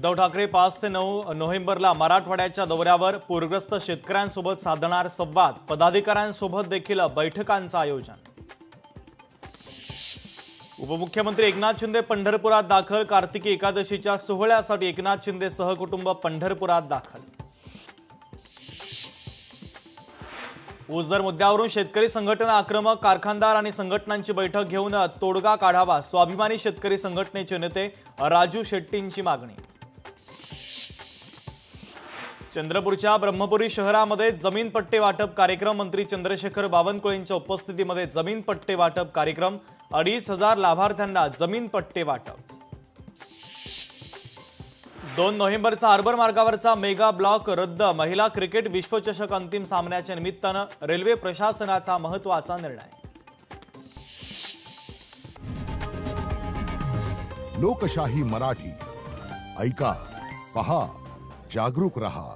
उद्धव ठाकरे 5 ते 9 नोव्हेंबरला मराठवाड्याच्या दौऱ्यावर पूरग्रस्त शेतकऱ्यांसोबत साधणार संवाद, पदाधिकाऱ्यांसोबत देखील बैठकांचं आयोजन। उपमुख्यमंत्री एकनाथ शिंदे पंढरपुरात दाखल, कार्तिकी एकादशीच्या सोहळ्यासाठी एकनाथ शिंदे सहकुटुंब पंढरपुरात दाखल। ऊस दर मुद्द्यावरून शेतकरी संघटना आक्रमक, कारखानदार आणि संघटनांची बैठक घेऊन तोडगा काढावा, स्वाभिमानी शेतकरी संघटनेचे नेते राजू शेट्टींची मागणी। चंद्रपूरच्या ब्रह्मपुरी शहरामध्ये जमीन पट्टे वाटप कार्यक्रम, मंत्री चंद्रशेखर बावनकुळेंच्या उपस्थितीमध्ये जमीन पट्टे वाटप कार्यक्रम, 2,500 लाभार्थ्यांना जमीन पट्टे वाटप। 2 नोव्हेंबरचा हार्बर मार्गावरचा मेगा ब्लॉक रद्द, महिला क्रिकेट विश्वचषक अंतिम सामन्याच्या निमित्तानं रेल्वे प्रशासनाचा महत्त्वाचा निर्णय। लोकशाही मराठी, ऐका, पहा, जागरूक रहा।